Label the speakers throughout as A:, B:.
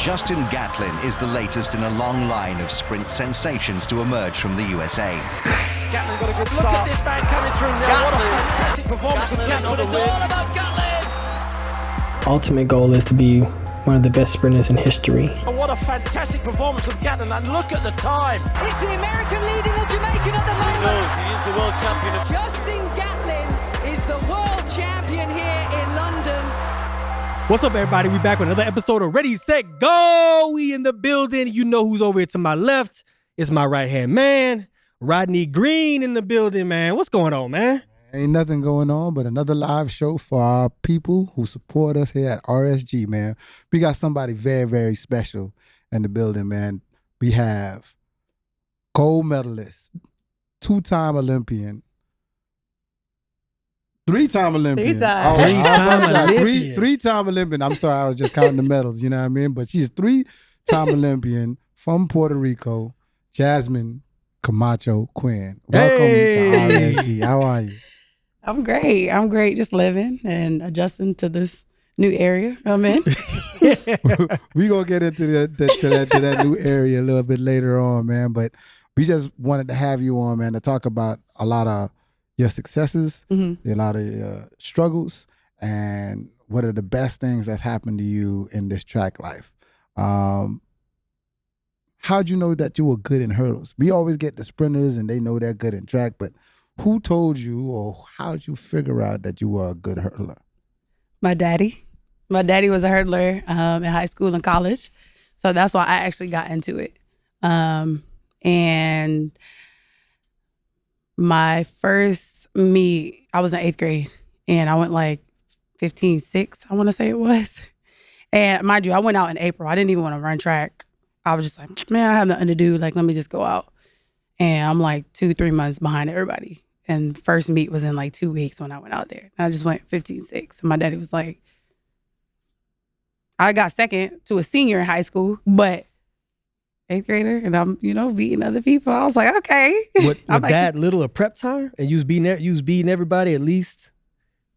A: Justin Gatlin is the latest in a long line of sprint sensations to emerge from the USA.
B: Gatlin got a good start. Look at this man coming through now.
C: Gatlin.
B: What a fantastic performance from Gatlin.
C: It's all about Gatlin.
D: Ultimate goal is to be one of the best sprinters in history.
B: And what a fantastic performance from Gatlin. And look at the time.
E: It's the American leading the Jamaican at the moment.
C: He knows he is the world champion.
E: Justin Gatlin is the world champion here in London.
F: What's up, everybody? We back with another episode of Ready, Set, Go. We in the building. You know who's over here to my left. It's my right-hand man, Rodney Green in the building, man. What's going on, man?
G: Ain't nothing going on but another live show for our people who support us here at RSG, man. We got somebody very, very special in the building, man. We have gold medalist, two-time Olympian, three-time Olympian. Three-time Olympian. I'm sorry, I was just counting the medals, you know what I mean? But she's three-time Olympian from Puerto Rico, Jasmine Camacho-Quinn. Welcome to RSG. How are you?
H: I'm great. Just living and adjusting to this new area I'm in.
G: We gonna get into that new area a little bit later on, man. But we just wanted to have you on, man, to talk about a lot of your successes, a lot of your struggles, and what are the best things that's happened to you in this track life. How'd you know that you were good in hurdles? We always get the sprinters and they know they're good in track, but who told you or how'd you figure out that you were a good hurdler?
H: My daddy was a hurdler in high school and college. So that's why I actually got into it. And my first meet, I was in 8th grade and I went like 15-6, I want to say it was. And mind you, I went out in April. I didn't even want to run track. I was just like, man, I have nothing to do. Like, let me just go out. And I'm like 2-3 months behind everybody. And first meet was in like 2 weeks when I went out there. And I just went 15-6. And my daddy was like, I got second to a senior in high school, but 8th grader, and I'm, beating other people. I was like, okay.
F: With that little of prep time, and you was beating everybody at least.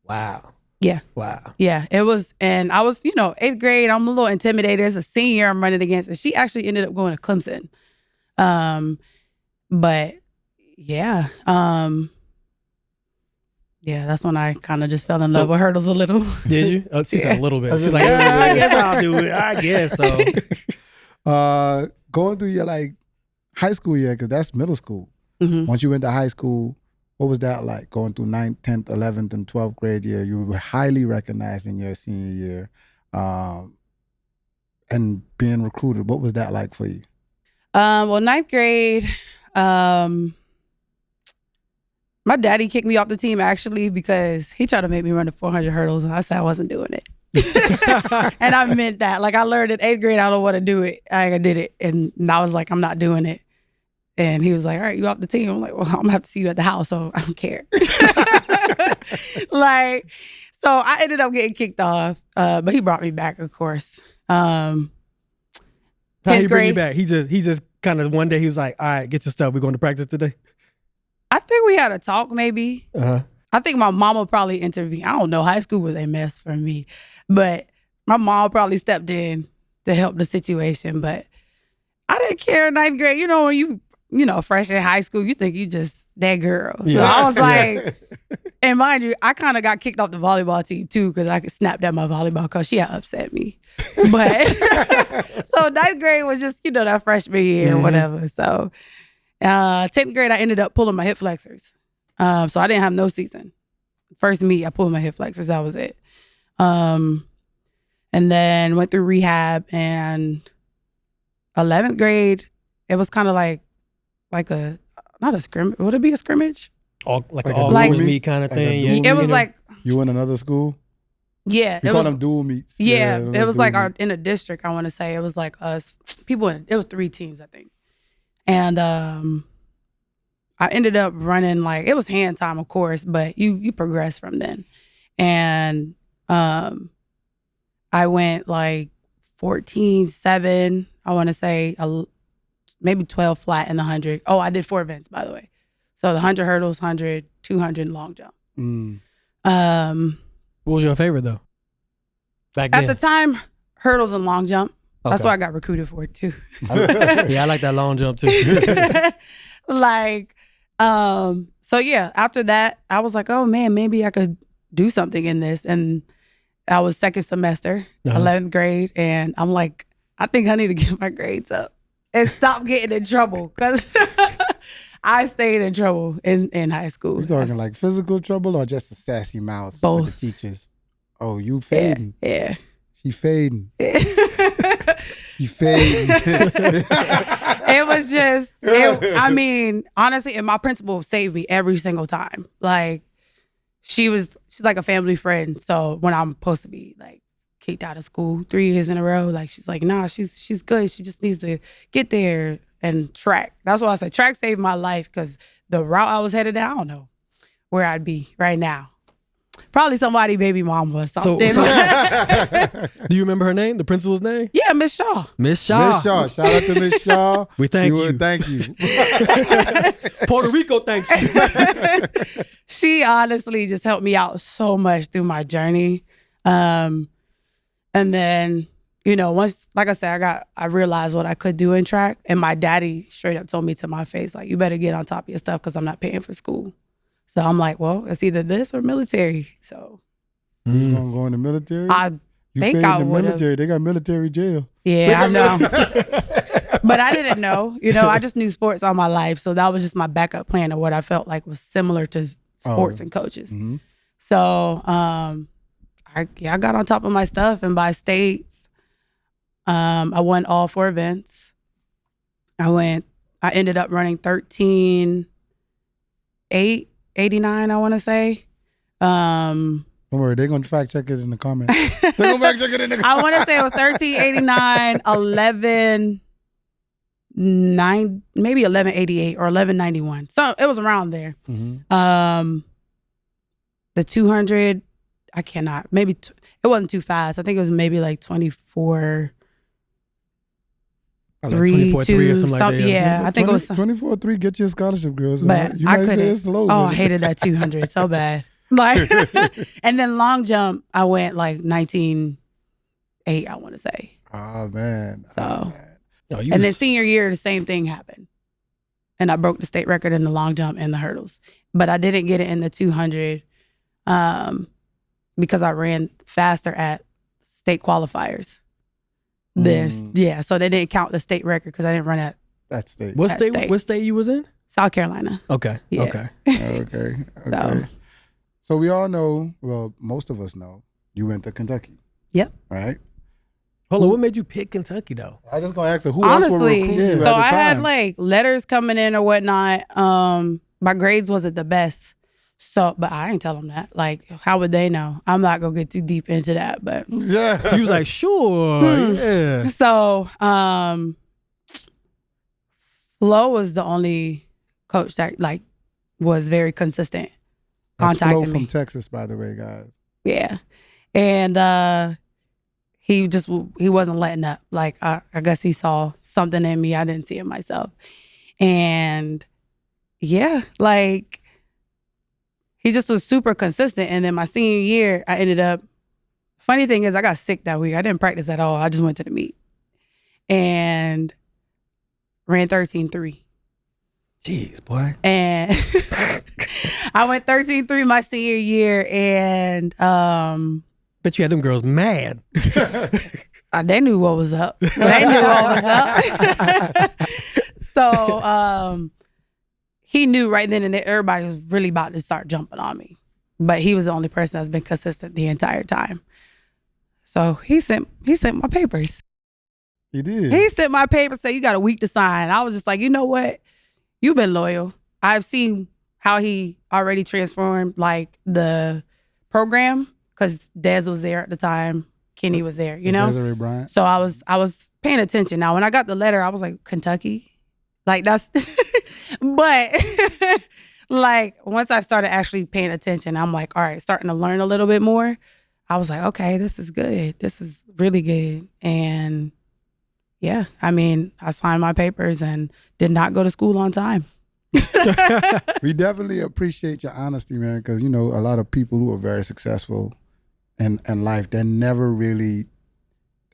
F: Wow.
H: Yeah.
F: Wow.
H: Yeah, it was, and I was, 8th grade. I'm a little intimidated. As a senior, I'm running against, and she actually ended up going to Clemson. But yeah, that's when I kind of just fell in love with hurdles a little.
F: Did you? Oh, she said a little bit. She's like, I guess I'll do it. I guess so.
G: Going through your high school year, because that's middle school. Once you went to high school, what was that like? Going through 9th, 10th, 11th, and 12th grade year, you were highly recognized in your senior year, and being recruited. What was that like for you?
H: Well, 9th grade. My daddy kicked me off the team actually because he tried to make me run the 400 hurdles and I said I wasn't doing it. And I meant that. Like, I learned in 8th grade I don't want to do it. I did it and I was like, I'm not doing it. And he was like, all right, you off the team? I'm like, well, I'm gonna have to see you at the house, so I don't care. So I ended up getting kicked off, but he brought me back, of course.
F: How he bring you back? He just kind of one day he was like, all right, get your stuff. We're going to practice today.
H: I think we had a talk maybe.
F: Uh-huh.
H: I think my mama probably intervened. I don't know. High school was a mess for me. But my mom probably stepped in to help the situation. But I didn't care in 9th grade. When you fresh in high school, you think you just that girl. Yeah. So I was like, and mind you, I kind of got kicked off the volleyball team too because I snapped at my volleyball coach. She had upset me. But so 9th grade was just, that freshman year or whatever. So 10th grade, I ended up pulling my hip flexors. So I didn't have no season. First meet, I pulled my hip flexors. That was it. And then went through rehab. And 11th grade, it was kind of like not a scrimmage. Would it be a scrimmage?
F: All meet kind of thing.
H: It was like.
G: You in another school?
H: Yeah.
G: We call them dual meets.
H: Yeah. It was like in a district, I want to say. It was like us. It was 3 teams, I think. And I ended up running it was hand time, of course, but you progress from then. And I went 14-7, I want to say, maybe 12 flat in the 100. Oh, I did 4 events, by the way. So the 100 hurdles, 100, 200, long jump.
F: What was your favorite though? Back then?
H: At the time, hurdles and long jump. That's
F: Okay.
H: what I got recruited for too.
F: Yeah, I like that long jump too.
H: Like, so yeah, after that, I was like, oh man, maybe I could do something in this. And I was second semester, 11th grade. And I'm like, I think I need to get my grades up and stop getting in trouble. Because I stayed in trouble in high school.
G: You talking like physical trouble or just a sassy mouth
H: Both.
G: with the teachers? Oh, you fading.
H: Yeah.
G: She fading. She fading.
H: It was just, I mean, honestly, and my principal saved me every single time. Like, she's like a family friend. So when I'm supposed to be like kicked out of school 3 years in a row, like she's like, nah, she's good. She just needs to get there. And track. That's why I said track saved my life, because the route I was headed down, I don't know where I'd be right now. Probably somebody baby mama or something.
F: Do you remember her name? The principal's name?
H: Yeah, Miss Shaw.
F: Miss Shaw.
G: Miss Shaw. Shout out to Miss Shaw.
F: We thank you.
G: Thank you.
F: Puerto Rico, thank you.
H: She honestly just helped me out so much through my journey. And then, you know, once, like I said, I realized what I could do in track, and my daddy straight up told me to my face, like, you better get on top of your stuff because I'm not paying for school. So I'm like, well, it's either this or military. So
G: You gonna go in the military?
H: I
G: you
H: think
G: fade
H: I
G: in the
H: would've.
G: military. They got military jail.
H: Yeah, I know. But I didn't know. You know, I just knew sports all my life. So that was just my backup plan of what I felt like was similar to sports and coaches.
G: Mm-hmm.
H: So I got on top of my stuff, and by states, I won all 4 events. I ended up running 13.889, I want to say.
G: Don't worry, they're gonna fact check it in the comments. They're gonna fact check it in the comments.
H: I want to say it was 13.89, 11.9, maybe 11.88 or 11.91. So it was around there.
G: Mm-hmm.
H: The 200, I cannot. Maybe it wasn't too fast. I think it was maybe like 24.
F: Like
H: 3,
F: 24-3 or
H: 2,
F: something like that.
H: yeah, I think it was.
G: 24-3, get you a scholarship, girl. So
H: But
G: you
H: I
G: might say
H: couldn't.
G: it's slow.
H: Oh, I
G: but-
H: hated that 200 so bad. Like, and then long jump, I went like 19.8, I want to say.
G: Oh, man.
H: So,
G: Oh, man.
F: No,
H: and then senior year, the same thing happened. And I broke the state record in the long jump and the hurdles. But I didn't get it in the 200 because I ran faster at state qualifiers. Yeah, so they didn't count the state record because I didn't run at
G: That state.
F: What
H: That
F: state?
H: state.
F: What state you was in?
H: South Carolina.
F: Okay.
H: Yeah.
F: Okay.
G: Okay. So we all know, well, most of us know, you went to Kentucky.
H: Yep.
G: Right?
F: Hold on. What made you pick Kentucky though?
G: I was just gonna ask her who else were
H: Honestly,
G: recruiting you
H: so
G: at the
H: I had
G: time?
H: like letters coming in or whatnot. My grades wasn't the best. So, but I ain't tell them that. Like, how would they know? I'm not gonna get too deep into that, but
G: Yeah.
F: You was like, sure, yeah.
H: so Flo was the only coach that like was very consistent
G: That's Flo
H: contacting
G: from
H: me.
G: Texas, by the way, guys.
H: Yeah, and he wasn't letting up. Like I guess he saw something in me I didn't see in myself, and yeah, like he just was super consistent. And then my senior year, I ended up. Funny thing is, I got sick that week. I didn't practice at all. I just went to the meet and ran 13.3.
F: Jeez, boy.
H: And I went 13.3 my senior year, and
F: Bet you had them girls mad.
H: they knew what was up. They knew what was up. So he knew right then and there everybody was really about to start jumping on me. But he was the only person that's been consistent the entire time. So he sent my papers.
G: He did.
H: He sent my papers, said, you got a week to sign. I was just like, you know what? You've been loyal. I've seen how he already transformed like the program because Dez was there at the time. Kenny was there, you know?
G: Desiree Bryant.
H: So I was paying attention. Now, when I got the letter, I was like, Kentucky? Like, that's... But, like, once I started actually paying attention, I'm like, all right, starting to learn a little bit more. I was like, okay, this is good. This is really good. And, yeah, I mean, I signed my papers and did not go to school on time.
G: We definitely appreciate your honesty, man, because, you know, a lot of people who are very successful in life, they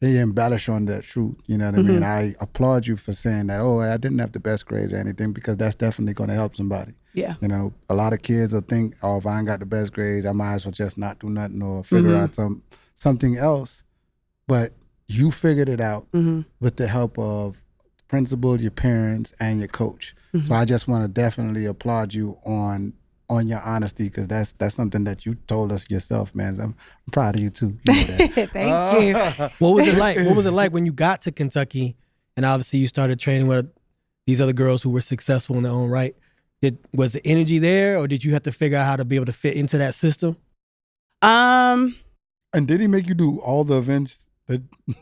G: they embellish on that truth. You know what I mean? I applaud you for saying that. Oh, I didn't have the best grades or anything, because that's definitely going to help somebody.
H: Yeah.
G: You know, a lot of kids will think, oh, if I ain't got the best grades, I might as well just not do nothing or figure out something else. But you figured it out with the help of principal, your parents, and your coach. So I just want to definitely applaud you on your honesty, because that's something that you told us yourself, man. I'm proud of you too. You know that.
H: Thank you.
F: What was it like? What was it like when you got to Kentucky and obviously you started training with these other girls who were successful in their own right? Was the energy there, or did you have to figure out how to be able to fit into that system?
G: And did he make you do all the events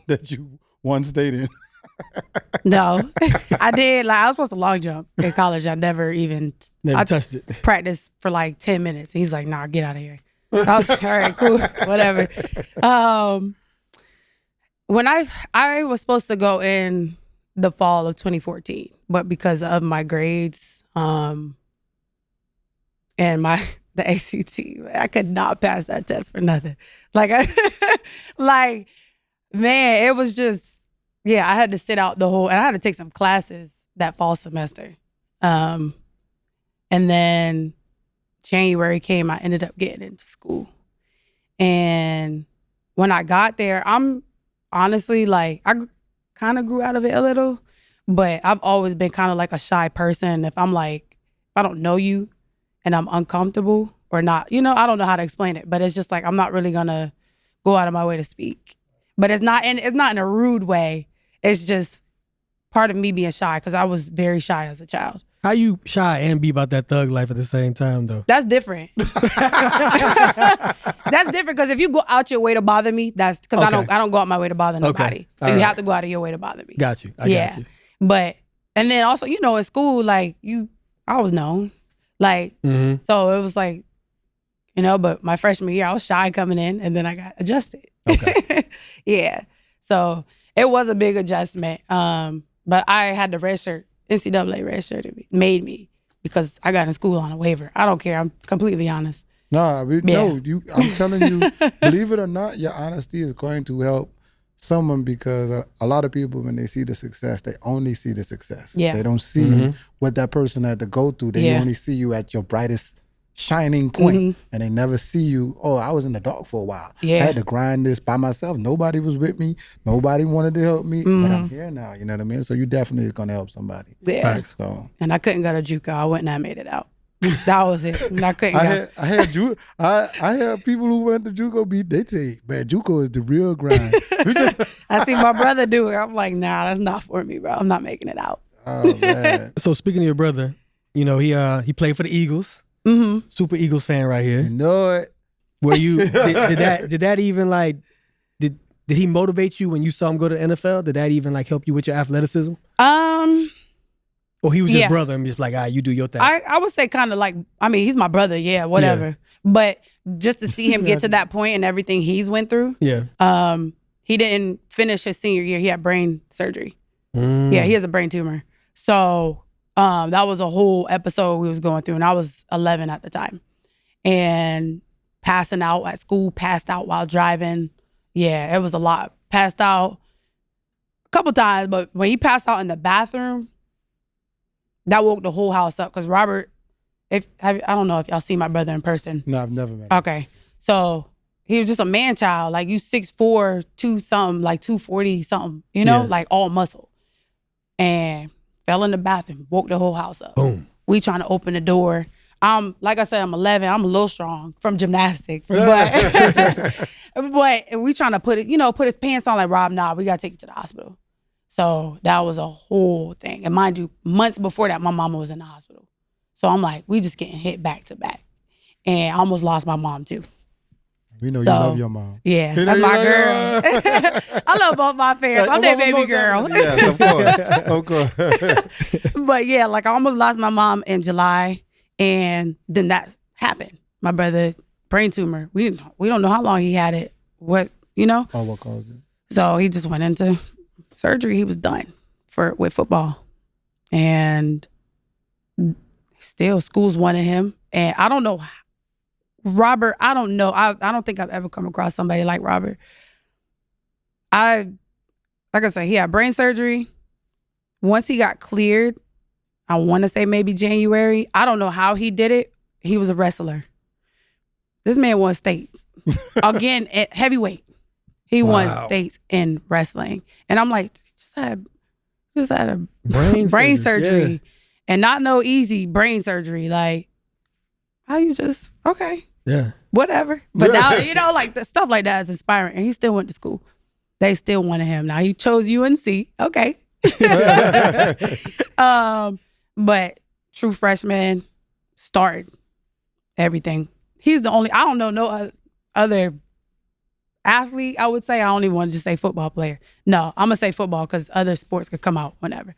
G: that you once stayed in?
H: No, I did. Like, I was supposed to long jump in college. I never
F: touched it.
H: Practiced for like 10 minutes. He's like, nah, get out of here. I was like, all right, cool, whatever. When I was supposed to go in the fall of 2014, but because of my grades and the ACT, I could not pass that test for nothing. Like, man, it was just, I had to sit out and I had to take some classes that fall semester. And then January came, I ended up getting into school. And when I got there, I'm honestly like, I kind of grew out of it a little, but I've always been kind of like a shy person. If I don't know you and I'm uncomfortable or not, I don't know how to explain it, but it's just like, I'm not really gonna go out of my way to speak. But it's not in a rude way. It's just part of me being shy, because I was very shy as a child.
F: How you shy and be about that thug life at the same time, though?
H: That's different. That's different, because if you go out your way to bother me, that's because I don't go out my way to bother nobody. So you have to go out of your way to bother me.
F: Got you. I got you.
H: But and then also, in school, like I was known, like so it was like, But my freshman year, I was shy coming in, and then I got adjusted.
F: Okay.
H: Yeah. So it was a big adjustment. But I had the red shirt. NCAA red shirt made me, because I got in school on a waiver. I don't care. I'm completely honest.
G: No, I'm telling you, believe it or not, your honesty is going to help someone, because a lot of people, when they see the success, they only see the success.
H: Yeah.
G: They don't see what that person had to go through. They only see you at your brightest shining point, and they never see you, I was in the dark for a while. I had to grind this by myself. Nobody was with me. Nobody wanted to help me, but I'm here now. You know what I mean? So you definitely are going to help somebody.
H: Yeah.
G: Right, so.
H: And I couldn't go to JUCO. I wouldn't have made it out. That was it. I couldn't go.
G: I had people who went to JUCO they say, man, JUCO is the real grind.
H: I see my brother do it. I'm like, nah, that's not for me, bro. I'm not making it out.
G: Oh, man.
F: So speaking of your brother, he played for the Eagles. Super Eagles fan right here.
G: You know it.
F: Were you did that even like did he motivate you when you saw him go to the NFL? Did that even like help you with your athleticism? Or he was your brother and just like, you do your thing?
H: I would say kind of like, he's my brother, whatever. Yeah. But just to see him get to that point and everything he's went through.
F: Yeah.
H: He didn't finish his senior year. He had brain surgery. Yeah, he has a brain tumor. So that was a whole episode we was going through, and I was 11 at the time. And passing out at school, passed out while driving. Yeah, it was a lot. Passed out a couple times, but when he passed out in the bathroom, that woke the whole house up. Because Robert, I don't know if y'all see my brother in person.
G: No, I've never met him.
H: Okay, so he was just a man child, like you 6'4", 2 something, like 240 something, like all muscle. And fell in the bathroom, woke the whole house up.
F: Boom.
H: We trying to open the door. Like I said, I'm 11. I'm a little strong from gymnastics, but we trying to put his pants on like, Rob, nah, we gotta take you to the hospital. So that was a whole thing. And mind you, months before that, my mama was in the hospital. So I'm like, we just getting hit back to back. And I almost lost my mom too.
G: We know you love your mom.
H: Yeah, that's my girl. I love both my parents. I'm their baby girl.
G: Yes, of course.
H: But yeah, like I almost lost my mom in July, and then that happened. My brother, brain tumor. We don't know how long he had it. What
G: what caused it?
H: So he just went into surgery. He was done with football, and still schools wanted him. And I don't know. Robert, I don't know. I don't think I've ever come across somebody like Robert. I like I said, he had brain surgery. Once he got cleared, I want to say maybe January. I don't know how he did it. He was a wrestler. This man won states. Again, at heavyweight. He won states in wrestling. And I'm like, just had a brain surgery.
F: Yeah.
H: And not no easy brain surgery. Like, how you just, okay.
F: Yeah.
H: Whatever. But now, like the stuff like that is inspiring. And he still went to school. They still wanted him. Now he chose UNC. Okay. But true freshman, started everything. He's the only, I don't know no other athlete, I would say. I don't even want to just say football player. No, I'm going to say football because other sports could come out whenever.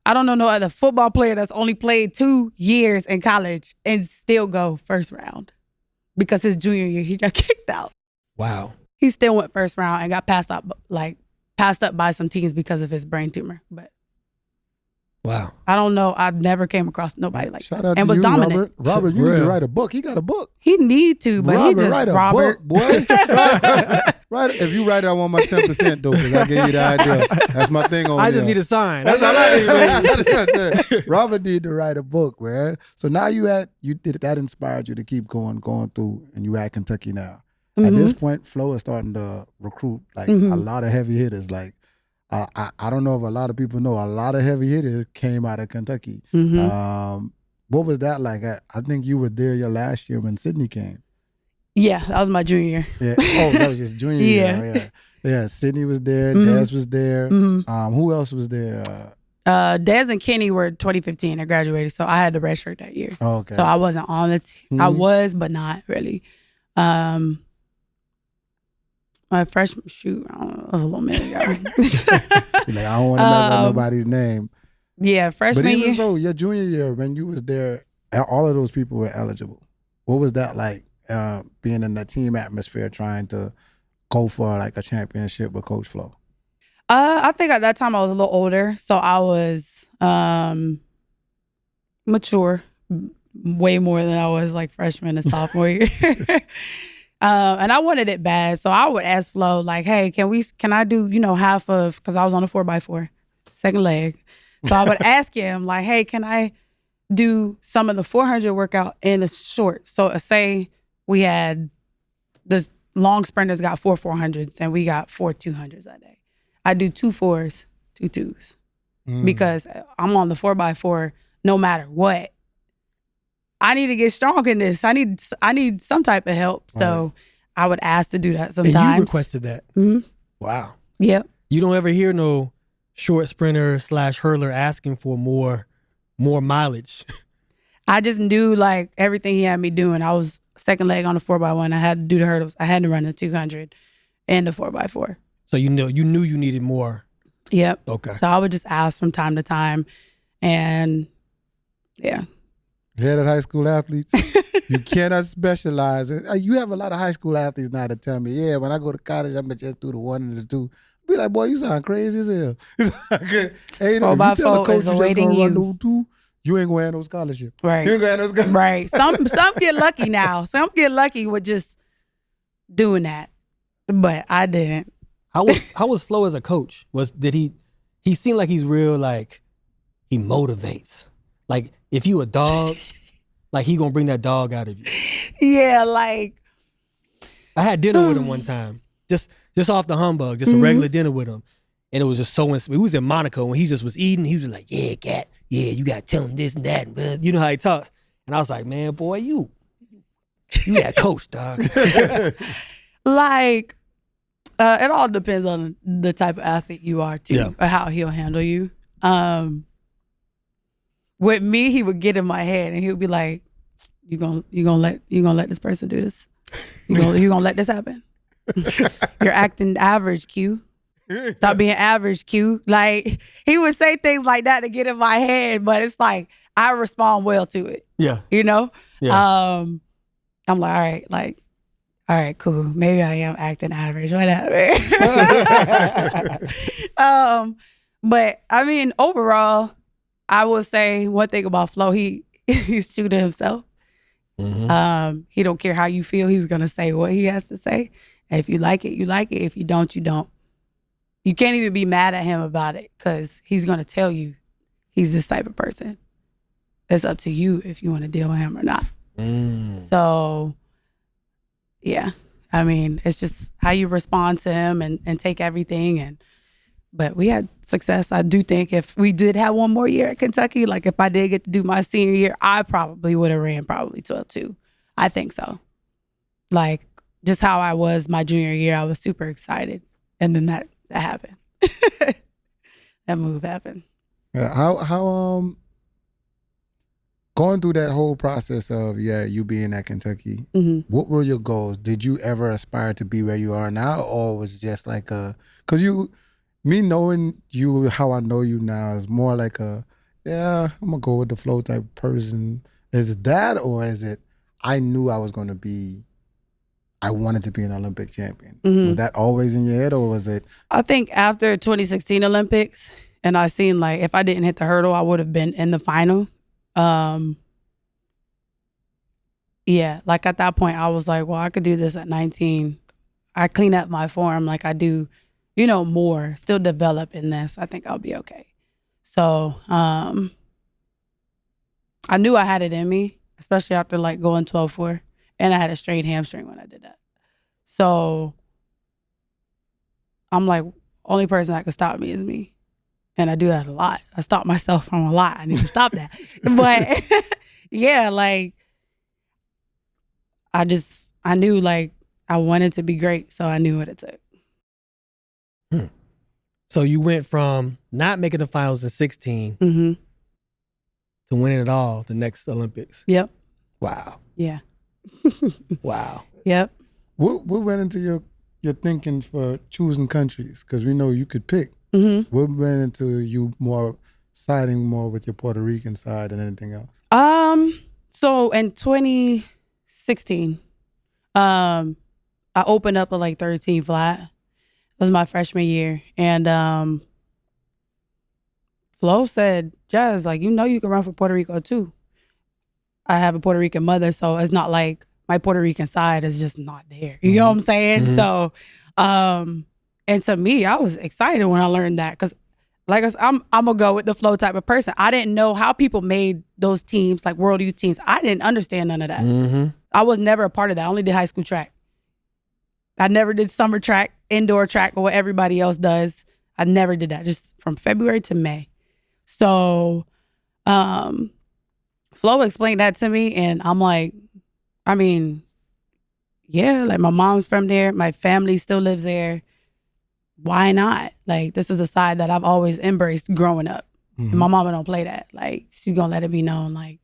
H: I don't know no other football player that's only played 2 years in college and still go first round. Because his junior year, he got kicked out.
F: Wow.
H: He still went first round and got passed up by some teams because of his brain tumor. But
F: wow.
H: I don't know. I've never came across nobody like
G: Shout
H: that.
G: out
H: And
G: to
H: was
G: you,
H: dominant.
G: Robert, you need to write a book. He got a book.
H: He need to, but he just
G: write a
H: Robert.
G: book, boy. Right. If you write it, I want my 10% though, because I gave you the idea. That's my thing on
F: I
G: there.
F: just need a sign.
G: That's all I need. Robert need to write a book, man. So now that inspired you to keep going through, and you at Kentucky now. At this point, Flo is starting to recruit like a lot of heavy hitters. Like I don't know if a lot of people know, a lot of heavy hitters came out of Kentucky. What was that like? I think you were there your last year when Sydney came.
H: Yeah, that was my junior year.
G: Yeah. Oh, that was just junior year. Yeah. Sydney was there. Des was there. Who else was there?
H: Des and Kenny were 2015. I graduated, so I had the red shirt that year.
G: Oh, okay.
H: So I wasn't on the team. I was, but not really. My freshman shoot, I don't know, it was a little minute ago.
G: Like, I don't want to mess up nobody's name.
H: Yeah, freshman
G: year. But even
H: year.
G: so, your junior year, when you was there, all of those people were eligible. What was that like, being in the team atmosphere, trying to go for like a championship with Coach Flo?
H: I think at that time I was a little older, so I was mature, way more than I was like freshman and sophomore year. And I wanted it bad, so I would ask Flo like, "Hey, can I do half of?" Because I was on a 4x4, second leg, so I would ask him like, "Hey, can I do some of the 400 workout in the short?" So say we had the long sprinters got 4 400s and we got 4 200s that day. I do 2 4s, 2 2s because I'm on the 4x4 no matter what. I need to get strong in this. I need some type of help. So I would ask to do that sometimes.
F: And you requested that. Wow.
H: Yep.
F: You don't ever hear no short sprinter / hurler asking for more mileage.
H: I just knew like everything he had me doing. I was second leg on the 4x1. I had to do the hurdles. I had to run the 200 and the 4x4.
F: So you knew you needed more.
H: Yep.
F: Okay.
H: So I would just ask from time to time, and yeah.
G: Head of high school athletes, you cannot specialize. You have a lot of high school athletes now that tell me, yeah, when I go to college, I'm going to just do the 1 and the 2. Be like, boy, you sound crazy as hell. Hey, if you tell the coach you just going to run those 2, you ain't going to have no scholarship.
H: Right.
G: You ain't going to have no scholarship.
H: Right. Some get lucky now. Some get lucky with just doing that. But I didn't.
F: How was Flo as a coach? He seemed like he's real, like he motivates. Like if you a dog, like he gonna bring that dog out of you.
H: Yeah, like
F: I had dinner with him one time, just off the humbug, just a regular dinner with him, and it was just so. We was in Monaco when he just was eating. He was like, "Yeah, cat, yeah, you gotta tell him this and that." But you know how he talks, and I was like, "Man, boy, you that coach, dog."
H: Like, it all depends on the type of athlete you are too, or how he'll handle you. With me, he would get in my head and he would be like, "You gonna let this person do this? You gonna let this happen? You're acting average, Q. Stop being average, Q." Like he would say things like that to get in my head, but it's like I respond well to it.
F: Yeah.
H: Yeah. I'm like, all right, cool. Maybe I am acting average, whatever. But I mean, overall, I would say one thing about Flo, he's true to himself. He don't care how you feel. He's gonna say what he has to say. And if you like it, you like it. If you don't, you don't. you can't even be mad at him about it because he's going to tell you he's this type of person. It's up to you if you want to deal with him or not. So, yeah. I mean, it's just how you respond to him and take everything. But we had success. I do think if we did have one more year at Kentucky, like if I did get to do my senior year, I probably would have ran probably 12-2. I think so. Like just how I was my junior year, I was super excited. And then that happened. That move happened.
G: Yeah, how going through that whole process of you being at Kentucky, what were your goals? Did you ever aspire to be where you are now, or was it just like because me knowing you how I know you now is more like I'm gonna go with the flow type of person. Is it that, or is it I knew I wanted to be an Olympic champion? Was that always in your head, or was it?
H: I think after 2016 Olympics, and I seen like if I didn't hit the hurdle, I would have been in the final. Like at that point, I was like, well, I could do this at 19. I clean up my form like I do, more, still develop in this. I think I'll be okay. So I knew I had it in me, especially after like going 12-4. And I had a strained hamstring when I did that. So I'm like, only person that could stop me is me. And I do that a lot. I stop myself from a lot. I need to stop that. But yeah, like I knew like I wanted to be great. So I knew what it took.
F: So you went from not making the finals in 16 to winning it all the next Olympics.
H: Yep.
F: Wow.
H: Yeah.
F: Wow.
H: Yep.
G: What went into your thinking for choosing countries? Because we know you could pick. What went into you siding more with your Puerto Rican side than anything else?
H: So in 2016, I opened up at like 13 flat. It was my freshman year. And Flo said, Jazz, like, you can run for Puerto Rico too. I have a Puerto Rican mother, so it's not like my Puerto Rican side is just not there. You know what I'm saying? So, and to me, I was excited when I learned that because, like I said, I'm gonna go with the flow type of person. I didn't know how people made those teams, like World Youth teams. I didn't understand none of that. I was never a part of that. I only did high school track. I never did summer track, indoor track, or what everybody else does. I never did that, just from February to May. So, Flo explained that to me, and I'm like, I mean, yeah, like my mom's from there. My family still lives there. Why not? Like, this is a side that I've always embraced growing up. And my mama don't play that. Like, she's gonna let it be known, like,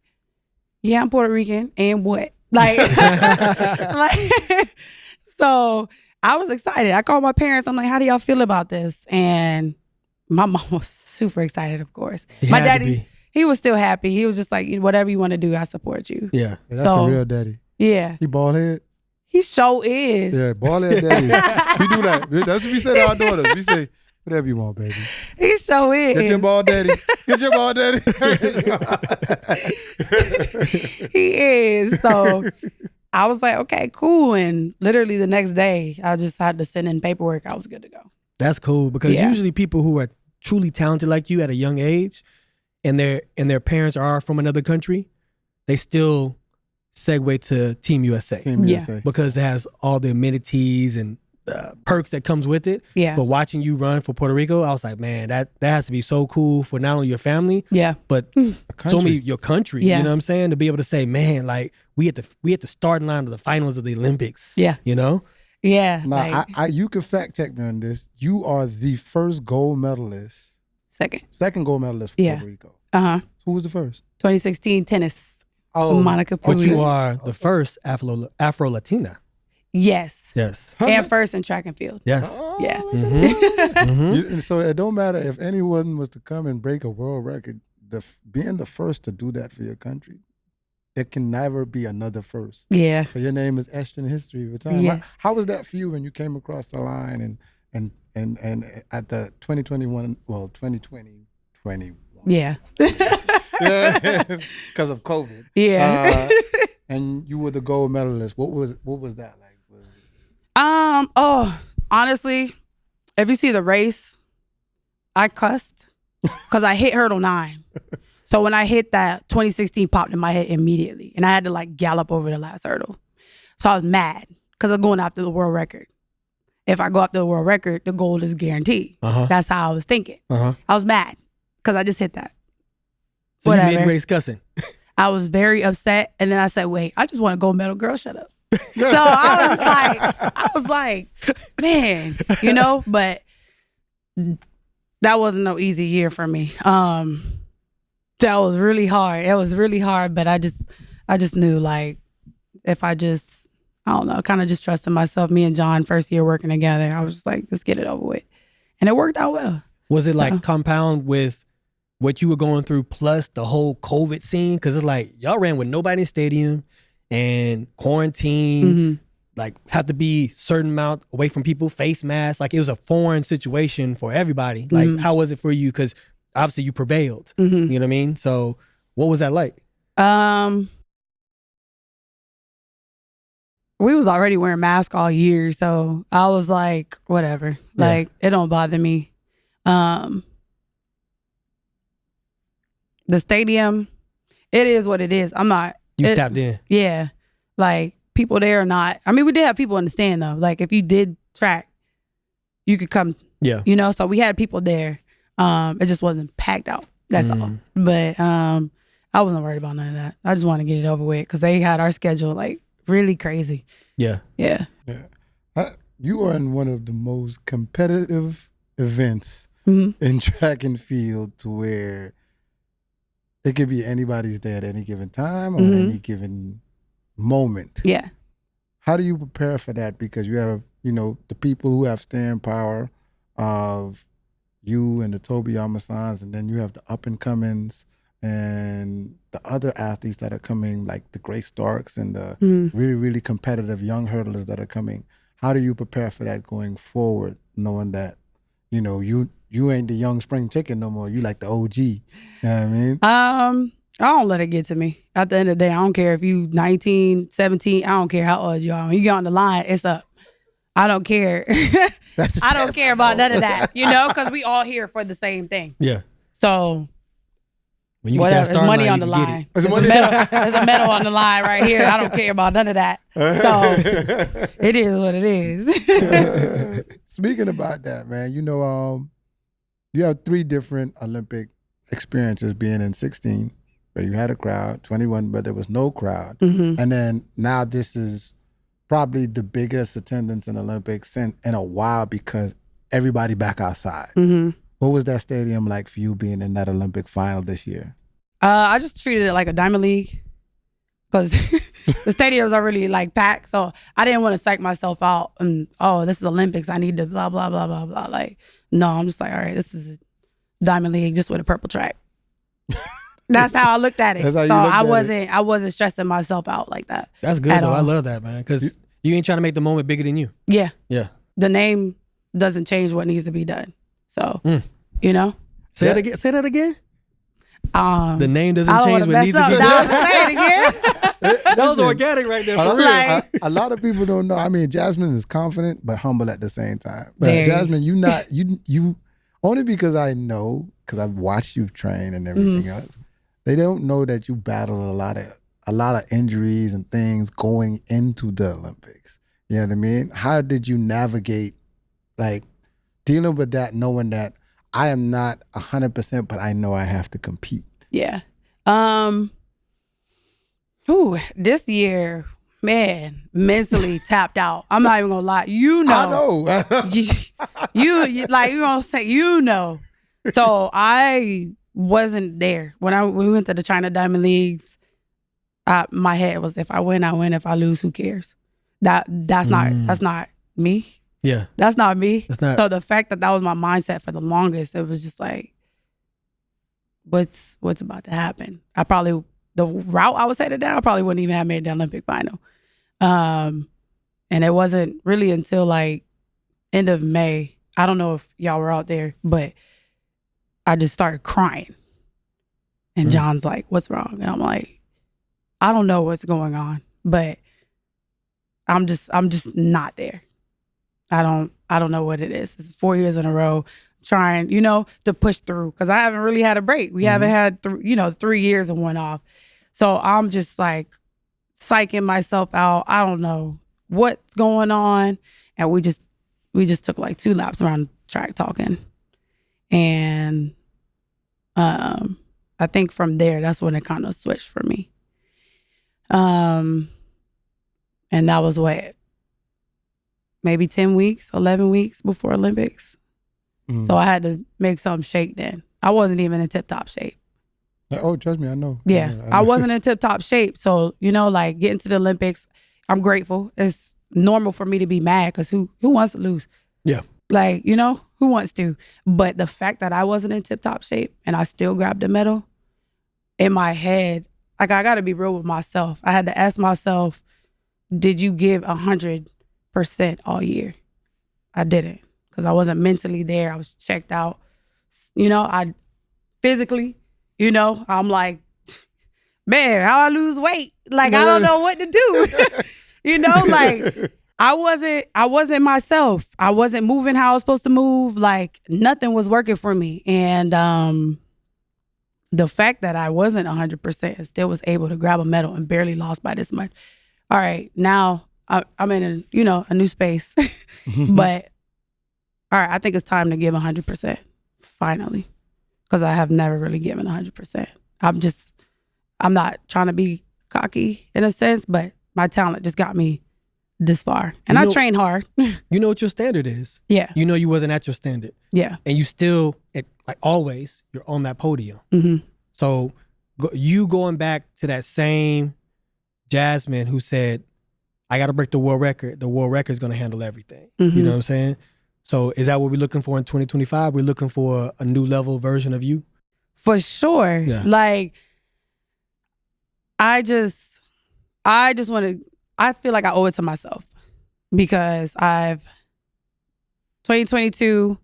H: yeah, I'm Puerto Rican, and what? Like, so I was excited. I called my parents. I'm like, how do y'all feel about this? And my mom was super excited, of course. My daddy, he was still happy. He was just like, whatever you want to do, I support you.
F: Yeah.
G: That's a real daddy.
H: Yeah.
G: He bald head?
H: He sure is.
G: Yeah, bald head daddy. We do that. That's what we say to our daughters. We say, whatever you want, baby.
H: He sure is.
G: Get your bald daddy. Get your bald daddy.
H: He is. So I was like, okay, cool. And literally the next day, I just had to send in paperwork. I was good to go.
F: That's cool because usually people who are truly talented like you at a young age and their parents are from another country, they still segue to Team USA.
G: Team USA.
F: Because it has all the amenities and perks that comes with it.
H: Yeah.
F: But watching you run for Puerto Rico, I was like, man, that has to be so cool for not only your family, but so many your country.
H: Yeah.
F: You know what I'm saying? To be able to say, man, like we at the starting line of the finals of the Olympics.
H: Yeah.
F: You know?
H: Yeah.
G: Now, you can fact check me on this. You are the first gold medalist. Second gold medalist for Puerto Rico. Who was the first?
H: 2016 tennis.
G: Oh,
H: Monica
F: But
H: Puig.
F: you are the first Afro-Latina.
H: Yes.
F: Yes.
H: And first in track and field.
F: Yes.
H: Yeah.
G: So it don't matter if anyone was to come and break a world record, being the first to do that for your country, there can never be another first.
H: Yeah.
G: So your name is etched in history over time.
H: Yeah.
G: How was that for you when you came across the line and at the 2021, well, 2021.
H: Yeah.
G: Because of COVID.
H: Yeah.
G: And you were the gold medalist. What was that like?
H: Honestly, if you see the race, I cussed because I hit hurdle 9. So when I hit that, 2016 popped in my head immediately, and I had to like gallop over the last hurdle. So I was mad because I'm going after the world record. If I go after the world record, the gold is guaranteed. That's how I was thinking. I was mad because I just hit that.
F: So
H: Whatever.
F: you mid-race cussing.
H: I was very upset, and then I said, "Wait, I just want a gold medal, girl. Shut up." So I was like, man, you know. But that wasn't no easy year for me. That was really hard. It was really hard, but I just knew, like, if I just, I don't know, kind of just trusted myself. Me and John, first year working together, I was just like, just get it over with, and it worked out well.
F: Was it like compound with what you were going through plus the whole COVID scene? Because it's like y'all ran with nobody in the stadium and quarantine, like have to be certain amount away from people, face masks. Like it was a foreign situation for everybody. Like how was it for you? Because obviously you prevailed. You know what I mean? So what was that like?
H: We was already wearing masks all year, so I was like, whatever. Like it don't bother me. The stadium, it is what it is. I'm not.
F: You tapped in.
H: Yeah. Like people there are not. I mean, we did have people in the stand though. Like if you did track, you could come.
F: Yeah.
H: You know, so we had people there. It just wasn't packed out. That's all. But I wasn't worried about none of that. I just wanted to get it over with because they had our schedule like really crazy.
F: Yeah.
H: Yeah.
G: You are in one of the most competitive events in track and field to where it could be anybody's day at any given time or any given moment.
H: Yeah.
G: How do you prepare for that? Because you have, you know, the people who have staying power of you and the Toby Amasans, and then you have the up and comings and the other athletes that are coming, like the Grace Starks and the really, really competitive young hurdlers that are coming. How do you prepare for that going forward, knowing that, you know, you ain't the young spring chicken no more. You like the OG. You know what I mean?
H: I don't let it get to me. At the end of the day, I don't care if you 19, 17. I don't care how old you are. When you get on the line, it's up. I don't care. I don't care about none of that, you know, because we all here for the same thing.
F: Yeah.
H: So
F: when you
H: whatever,
F: get that start
H: money
F: line,
H: on the
F: you can
H: line.
F: get it.
H: There's a medal on the line right here. I don't care about none of that. So it is what it is.
G: Speaking about that, man, you know, you have 3 different Olympic experiences being in 16, where you had a crowd, 21, but there was no crowd. And then now this is probably the biggest attendance in Olympics in a while because everybody back outside. What was that stadium like for you being in that Olympic final this year?
H: I just treated it like a Diamond League because the stadiums are really like packed. So I didn't want to psych myself out and, oh, this is Olympics. I need to blah, blah, blah, blah, blah. Like, no, I'm just like, all right, this is a Diamond League just with a purple track. That's how I looked at it.
G: That's how you
H: so
G: looked at
H: I wasn't stressing myself out like that.
F: That's good though.
H: all.
F: I love that, man, because you ain't trying to make the moment bigger than you.
H: Yeah.
F: Yeah.
H: The name doesn't change what needs to be done. So, you know.
F: Say that again. Say that again. The name doesn't
H: I don't
F: change
H: wanna
F: what
H: mess
F: needs to
H: up.
F: be
H: Now
F: done.
H: I'm saying it again.
F: That was organic right there.
G: A
F: For
G: lot,
F: real.
H: Like-
G: a lot of people don't know. I mean, Jasmine is confident but humble at the same time.
H: Very.
G: Jasmine, you only because I know, because I've watched you train and everything else. They don't know that you battled a lot of injuries and things going into the Olympics. You know what I mean? How did you navigate, like, dealing with that, knowing that I am not 100%, but I know I have to compete?
H: Yeah. This year, man, mentally tapped out. I'm not even gonna lie. You know.
G: I know.
H: you like you gonna say you know. So I wasn't there when we went to the China Diamond Leagues. My head was, if I win, I win. If I lose, who cares? That's not me.
F: Yeah.
H: That's not me.
F: That's not.
H: So the fact that was my mindset for the longest, it was just like, what's about to happen? The route I was headed down, I probably wouldn't even have made the Olympic final. And it wasn't really until like end of May. I don't know if y'all were out there, but I just started crying. And John's like, what's wrong? And I'm like, I don't know what's going on, but I'm just not there. I don't know what it is. It's 4 years in a row trying, to push through because I haven't really had a break. We haven't had 3 years and one off. So I'm just like psyching myself out. I don't know what's going on. And we just took like 2 laps around the track talking. And I think from there, that's when it kind of switched for me. And that was maybe 10 weeks, 11 weeks before Olympics. So I had to make something shake then. I wasn't even in tip-top shape.
G: Oh, trust me, I know.
H: Yeah, I wasn't in tip-top shape. So, like getting to the Olympics, I'm grateful. It's normal for me to be mad because who wants to lose?
F: Yeah.
H: Like, who wants to? But the fact that I wasn't in tip-top shape and I still grabbed the medal, in my head, like I got to be real with myself. I had to ask myself, did you give 100% all year? I didn't because I wasn't mentally there. I was checked out. I physically, I'm like, man, how I lose weight? Like, I don't know what to do. Like I wasn't myself. I wasn't moving how I was supposed to move. Like nothing was working for me. And the fact that I wasn't 100% and still was able to grab a medal and barely lost by this much. All right, now I'm in a new space. But all right, I think it's time to give 100% finally. Because I have never really given 100%. I'm not trying to be cocky in a sense, but my talent just got me this far. And I train hard.
F: You know what your standard is.
H: Yeah.
F: You wasn't at your standard.
H: Yeah.
F: And you still, like always, you're on that podium.
H: Mm-hmm.
F: So you going back to that same Jasmine who said, I got to break the world record. The world record is going to handle everything.
H: Mm-hmm.
F: You know what I'm saying? So is that what we're looking for in 2025? We're looking for a new level version of you?
H: For sure.
F: Yeah.
H: Like, I just want to, I feel like I owe it to myself because 2022,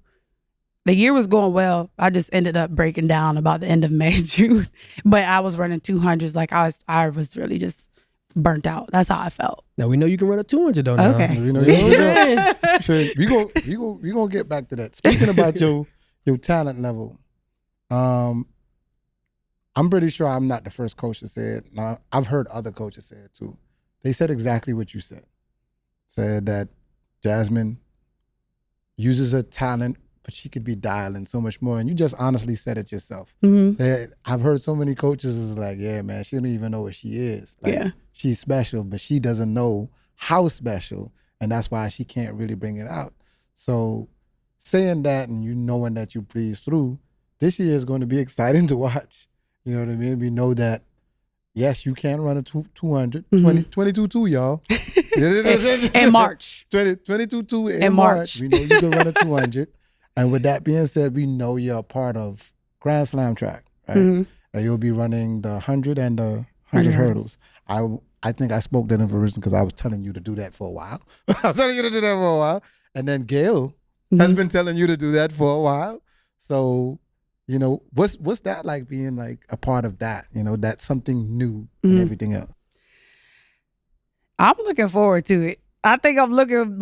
H: the year was going well. I just ended up breaking down about the end of May, June. But I was running 200s. Like I was really just burnt out. That's how I felt.
F: Now we know you can run a 200 though. Now.
H: Okay.
G: We gonna get back to that. Speaking about your talent level, I'm pretty sure I'm not the first coach to say it. Now, I've heard other coaches say it too. They said exactly what you said. Said that Jasmine uses her talent, but she could be dialing so much more. And you just honestly said it yourself.
H: Mm-hmm.
G: I've heard so many coaches is like, yeah, man, she don't even know what she is. Like,
H: Yeah.
G: She's special, but she doesn't know how special. And that's why she can't really bring it out. So saying that and you knowing that you breeze through, this year is going to be exciting to watch. You know what I mean? We know that, yes, you can run a 200, 22-2, y'all.
H: In March.
G: 22-2 in March. We know you can run a 200. And with that being said, we know you're a part of Grand Slam track, right?
H: Mm-hmm.
G: And you'll be running the 100 and the 100 hurdles. I think I spoke that information because I was telling you to do that for a while. I was telling you to do that for a while. And then Gail has been telling you to do that for a while. So, what's that like being like a part of that? That's something new and everything else.
H: I'm looking forward to it. I think I'm looking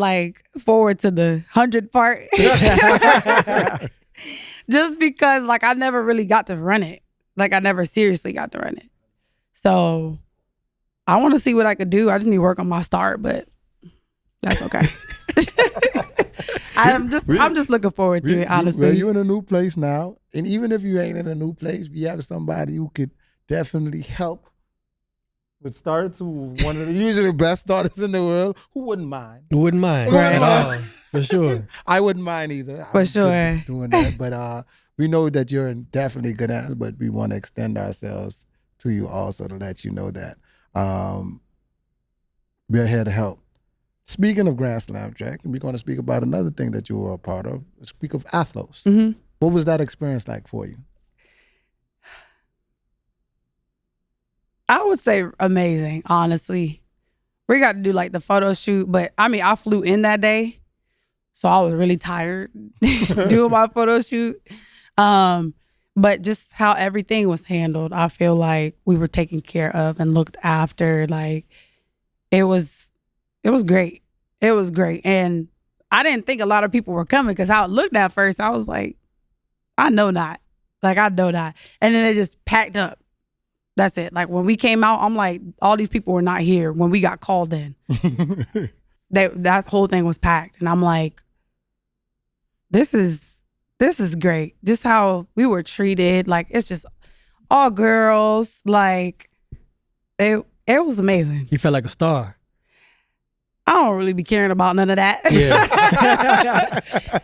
H: forward to the 100 part. Just because I never really got to run it. I never seriously got to run it. So I want to see what I could do. I just need to work on my start, but that's okay. I'm just looking forward to it, honestly.
G: Well, you're in a new place now. And even if you ain't in a new place, we have somebody who could definitely help with starts, one of the usually best starters in the world. Who wouldn't mind?
F: Who wouldn't mind?
H: Right.
F: At all. For sure.
G: I wouldn't mind either.
H: For sure.
G: Doing that. But we know that you're definitely good at it, but we want to extend ourselves to you also to let you know that we're here to help. Speaking of Grand Slam track, we're going to speak about another thing that you were a part of. Speak of Athlos.
H: Mm-hmm.
G: What was that experience like for you?
H: I would say amazing, honestly. We got to do the photo shoot, but I flew in that day, so I was really tired doing my photo shoot. But just how everything was handled, I feel like we were taken care of and looked after. It was great. It was great. And I didn't think a lot of people were coming because how it looked at first, I was like, I know not. Like, I know not. And then it just packed up. That's it. Like, when we came out, I'm like, all these people were not here when we got called in. That whole thing was packed. And I'm like, this is great. Just how we were treated. Like, it's just all girls. Like, it was amazing.
F: You felt like a star.
H: I don't really be caring about none of that.
F: Yeah.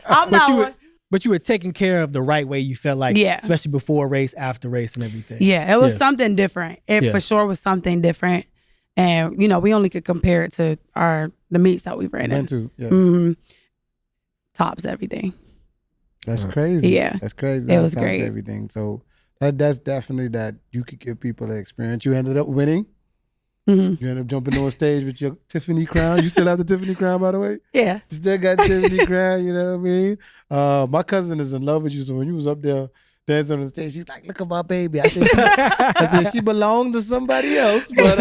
H: I'm not.
F: But you were taking care of the right way, you felt like,
H: Yeah.
F: especially before race, after race, and everything.
H: Yeah, it was something different. It for sure was something different. And, you know, we only could compare it to the meets that we ran in.
G: Yeah.
H: Tops everything.
G: That's crazy.
H: Yeah.
G: That's crazy.
H: It
G: That
H: was
G: tops
H: great.
G: everything. So that's definitely that you could give people the experience. You ended up winning.
H: Mm-hmm.
G: You ended up jumping on stage with your Tiffany crown. You still have the Tiffany crown, by the way?
H: Yeah.
G: You still got Tiffany crown, you know what I mean? My cousin is in love with you, so when you was up there dancing on the stage, she's like, look at my baby. I said she belonged to somebody else, but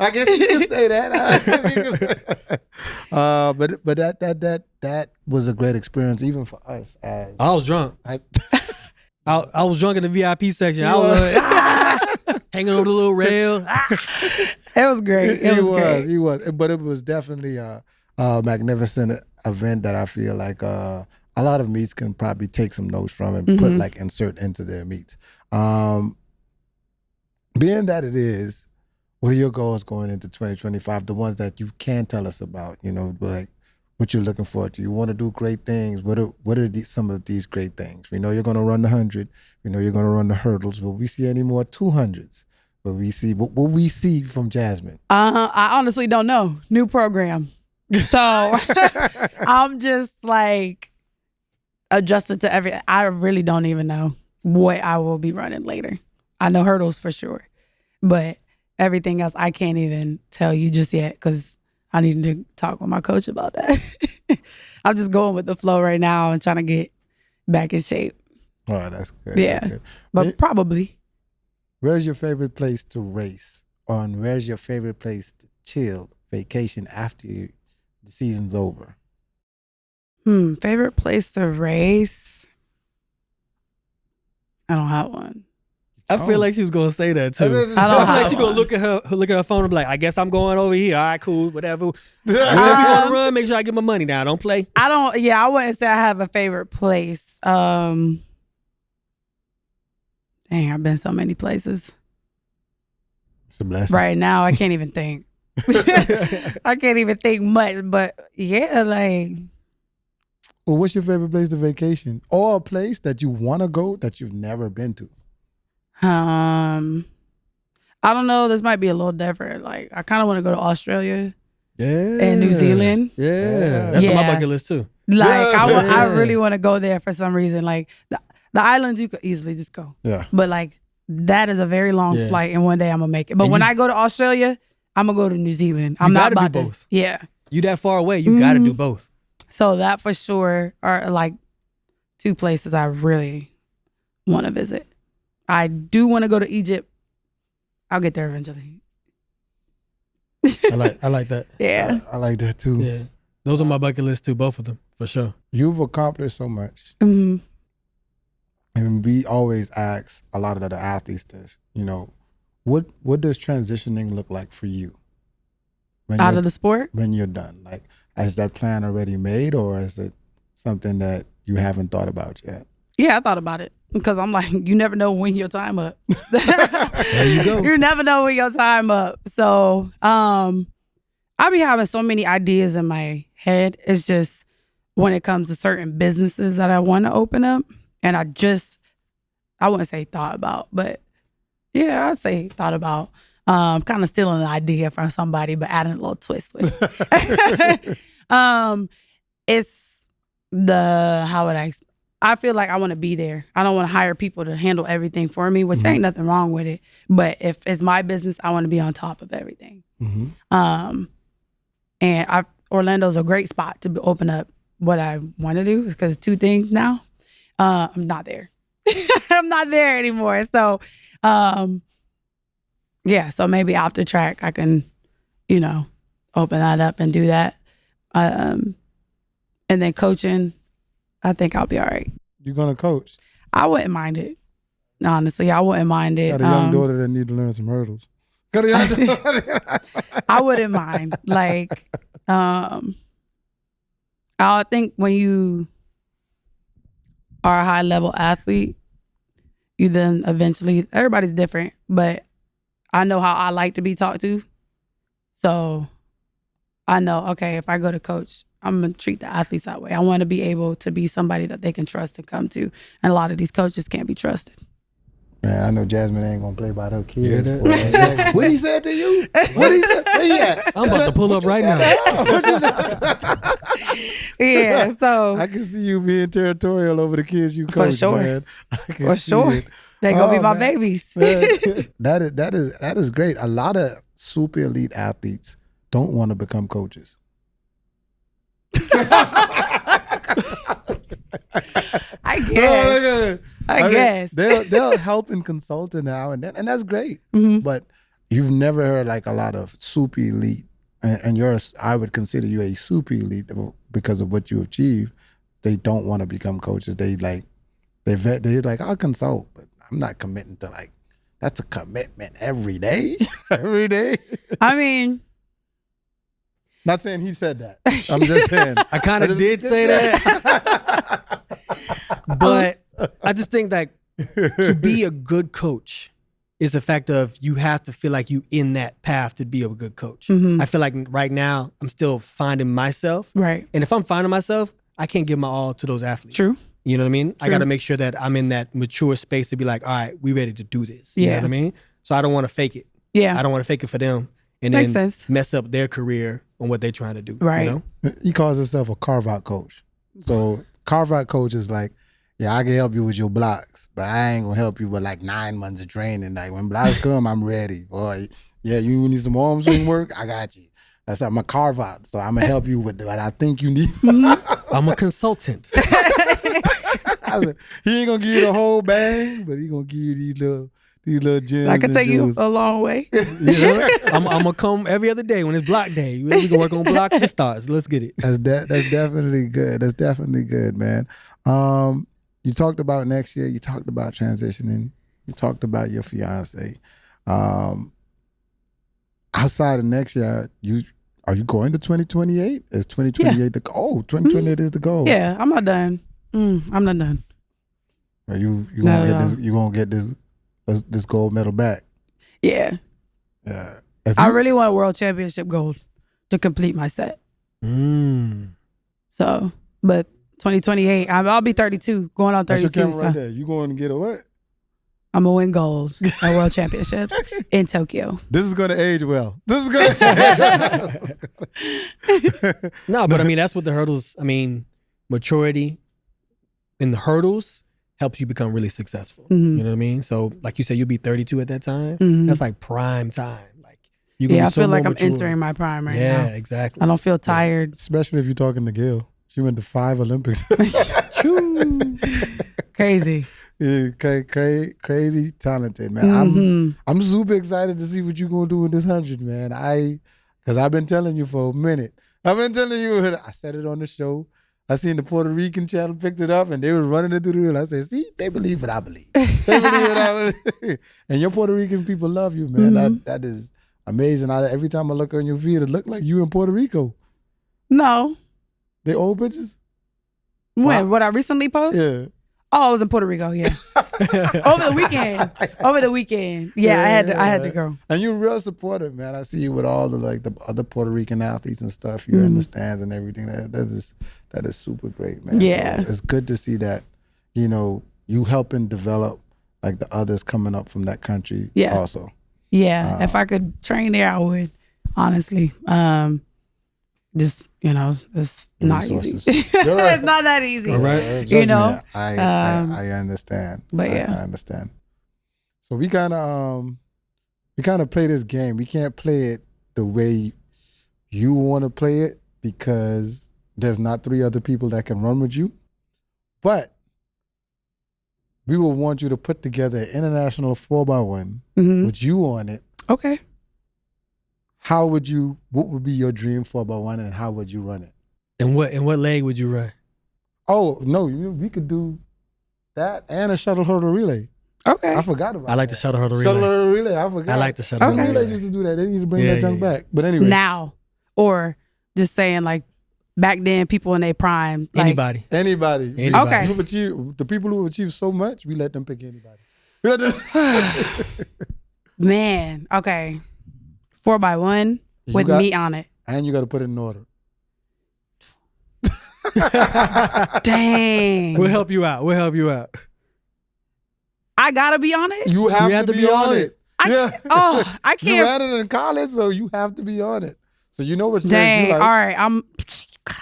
G: I guess you could say that. But that was a great experience, even for us. As
F: I was drunk. I was drunk in the VIP section. I was hanging over the little rail.
H: It was great.
G: He was. But it was definitely a magnificent event that I feel like a lot of meets can probably take some notes from and put like insert into their meets. Being that it is, what are your goals going into 2025? The ones that you can tell us about, you know, like what you're looking forward to. You want to do great things. What are some of these great things? We know you're going to run the 100. We know you're going to run the hurdles. Will we see any more 200s? What we see from Jasmine?
H: I honestly don't know. New program. So I'm just like adjusted to everything. I really don't even know what I will be running later. I know hurdles for sure. But everything else I can't even tell you just yet because I need to talk with my coach about that. I'm just going with the flow right now and trying to get back in shape.
G: Oh, that's good.
H: Yeah.
G: That's good.
H: But probably.
G: Where's your favorite place to race? And where's your favorite place to chill, vacation after the season's over?
H: Favorite place to race? I don't have one.
F: I feel like she was gonna say that too.
H: I don't
F: feel like
H: have
F: she's gonna
H: one.
F: look at her phone and be like, I guess I'm going over here. All right, cool, whatever. Wherever you wanna run, make sure I get my money now. Don't play.
H: I wouldn't say I have a favorite place. Dang, I've been so many places.
G: It's a blessing.
H: Right now, I can't even think. I can't even think much, but yeah, like.
G: Well, what's your favorite place to vacation? Or a place that you want to go that you've never been to?
H: I don't know. This might be a little different. Like, I kind of want to go to Australia and New Zealand.
F: Yeah. That's on my bucket list too.
H: Like, I really want to go there for some reason. Like, the islands, you could easily just go.
G: Yeah.
H: But, like, that is a very long flight, and one day I'm going to make it. But when I go to Australia, I'm going to go to New Zealand. I'm not about
F: do both.
H: Yeah.
F: You that far away, you got to do both.
H: So that for sure are, like, two places I really want to visit. I do want to go to Egypt. I'll get there eventually.
F: I like that.
H: Yeah.
G: I like that too.
F: Yeah. Those are my bucket list too, both of them, for sure.
G: You've accomplished so much.
H: Mm-hmm.
G: And we always ask a lot of the athletes this, you know, what does transitioning look like for you?
H: Out of the sport?
G: When you're done. Like, is that plan already made or is it something that you haven't thought about yet?
H: Yeah, I thought about it because I'm like, you never know when your time up.
F: There you go.
H: You never know when your time up. So I be having so many ideas in my head. It's just when it comes to certain businesses that I want to open up. And I wouldn't say thought about, but yeah, I'd say thought about. Kind of stealing an idea from somebody, but adding a little twist with it. It's I feel like I want to be there. I don't want to hire people to handle everything for me, which ain't nothing wrong with it. But if it's my business, I want to be on top of everything.
G: Mm-hmm.
H: And Orlando's a great spot to open up what I want to do because two things now. I'm not there. I'm not there anymore. So, yeah. So maybe after track, I can, open that up and do that. And then coaching, I think I'll be all right.
G: You're gonna coach.
H: I wouldn't mind it. Honestly, I wouldn't mind it.
G: Got a young daughter that need to learn some hurdles. Got a young daughter.
H: I wouldn't mind. Like, I think when you are a high level athlete, you then eventually, everybody's different, but I know how I like to be talked to. So I know, okay, if I go to coach, I'm going to treat the athletes that way. I want to be able to be somebody that they can trust and come to. And a lot of these coaches can't be trusted.
G: Man, I know Jasmine ain't gonna play by her kids.
F: Yeah,
G: What he said to you? What he said? Where he at?
F: I'm about to pull up right now.
H: Yeah, so
G: I can see you being territorial over the kids you coach,
H: sure.
G: man. I can
H: for
G: see
H: sure,
G: it.
H: they going to be
G: Oh,
H: my
G: man.
H: babies.
G: That is great. A lot of super elite athletes don't want to become coaches.
H: I guess. I
G: mean,
H: guess.
G: they'll help and consult now and then, and that's great.
H: Mm-hmm.
G: But you've never heard like a lot of super elite, and I would consider you a super elite because of what you achieved. They don't want to become coaches. They're like, I'll consult, but I'm not committing to like. That's a commitment every day. Every day.
H: I mean,
G: not saying he said that. I'm just saying.
F: I kind of did say that. But I just think that to be a good coach is the fact of you have to feel like you in that path to be a good coach.
H: Mm-hmm.
F: I feel like right now I'm still finding myself.
H: right.
F: And if I'm finding myself, I can't give my all to those athletes.
H: True.
F: You know what I mean? I
H: True.
F: got to make sure that I'm in that mature space to be like, all right, we ready to do this. You know
H: Yeah.
F: what I mean? So I don't want to fake it.
H: Yeah.
F: I don't want to fake it for them and
H: Makes
F: then
H: sense.
F: mess up their career on what they're trying to do.
H: Right.
F: You know?
G: He calls himself a carve-out coach. So carve-out coach is like, yeah, I can help you with your blocks, but I ain't gonna help you with like 9 months of training. Like when blocks come, I'm ready. Boy, yeah, you need some arm swing work? I got you. That's I'm a carve-out. So I'm gonna help you with what I think you need.
F: I'm a consultant.
G: I said, he ain't gonna give you the whole bang, but he gonna give you these little gems.
H: I can
G: and
H: take you
G: jewels.
H: a long way.
F: You know? I'm gonna come every other day when it's block day. We can work on blocks and starts. Let's get it.
G: That's definitely good. That's definitely good, man. You talked about next year. You talked about transitioning. You talked about your fiance. Outside of next year, are you going to 2028? Is 2028 the goal? 2028 is the goal.
H: Yeah, I'm not done. I'm not done.
G: Are you
H: Not
G: gonna
H: at
G: get
H: all.
G: this? You gonna get this gold medal back?
H: Yeah.
G: Yeah.
H: I really want a world championship gold to complete my set. So, but 2028, I'll be 32, going on
G: That's
H: 32.
G: your camera right
H: So
G: there. You going to get a what?
H: I'm going to win gold at world championships in Tokyo.
G: This is going to age well. This is going to
F: No, but I mean that's what the hurdles. I mean, maturity in the hurdles helps you become really successful.
H: Mhm.
F: You know what I mean? So, like you said, you'll be 32 at that time.
H: Mhm.
F: That's like prime time. Like you.
H: Yeah, I
F: be so
H: feel like
F: more
H: I'm
F: mature.
H: entering my prime right
F: Yeah,
H: now.
F: exactly.
H: I don't feel tired.
G: Especially if you're talking to Gail. She went to 5 Olympics.
H: Crazy.
G: Yeah, crazy talented, man.
H: Mhm.
G: I'm super excited to see what you're gonna do in this 100, man. Because I've been telling you for a minute. I've been telling you. I said it on the show. I seen the Puerto Rican channel picked it up and they were running it through the reel. I said, see, they believe what I believe. They believe what I believe. And your Puerto Rican people love you, man. That is amazing. Every time I look on your feed, it look like you in Puerto Rico.
H: No.
G: They old pictures?
H: When?
G: Wow.
H: What I recently posted?
G: Yeah.
H: Oh, I was in Puerto Rico, yeah. Over the weekend. Yeah, I had to go.
G: And you're real supportive, man. I see you with all the other Puerto Rican athletes and stuff. You're in the stands and everything. That is super great, man.
H: Yeah.
G: So it's good to see that, you helping develop like the others coming up from that country also.
H: Yeah, if I could train there, I would, honestly. Just, it's not easy.
G: Resources. You're right.
H: It's not that easy.
F: All right.
G: Trust
H: You
G: me,
H: know?
G: I understand.
H: But yeah.
G: I understand. So we kind of play this game. We can't play it the way you want to play it because there's not 3 other people that can run with you. But we will want you to put together an international 4x1 with you on it.
H: Okay.
G: What would be your dream 4x1 and how would you run it?
F: And what leg would you run?
G: Oh no, we could do that and a shuttle hurdle relay.
H: Okay.
G: I forgot about.
F: I like the shuttle hurdle relay.
G: Shuttle hurdle relay. I forgot.
F: I like the shuttle
G: The
F: hurdle
G: relays
F: relay.
G: used to do that. They need to bring that junk back. But anyway,
H: Now, or just saying like back then, people in their prime. Like,
F: Anybody.
G: anybody.
H: Okay.
G: Who've achieved, the people who achieved so much, we let them pick anybody.
H: Man, okay. 4x1 with meat on it.
G: And you got to put it in order.
H: Dang.
F: We'll help you out.
H: I gotta be on it?
G: You have to be on it.
H: I
G: You
H: can't.
G: ran it in college, so you have to be on it. So you know which legs
H: Dang.
G: you like.
H: All right. God.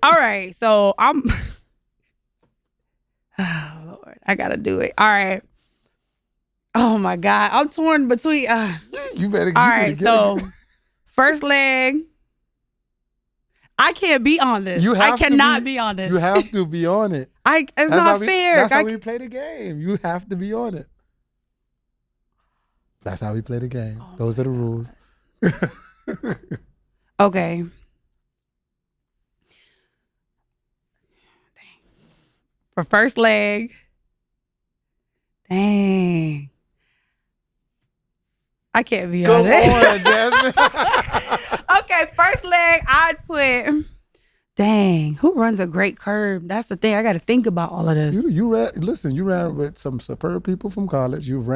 H: All right. So I'm. Oh, Lord. I gotta do it. All right. Oh, my God. I'm torn between.
G: You better.
H: All right. So, first leg. I can't be on this. I cannot be on this.
G: You have to be on it.
H: It's not fair.
G: That's how we play the game. You have to be on it. That's how we play the game. Those are the rules.
H: Okay. For first leg. Dang. I can't be on it.
G: Come on, Jasmine.
H: Okay, first leg, I'd put. Dang, who runs a great curve? That's the thing. I got to think about all of this.
G: You ran. Listen, you ran with some superb people from college. You've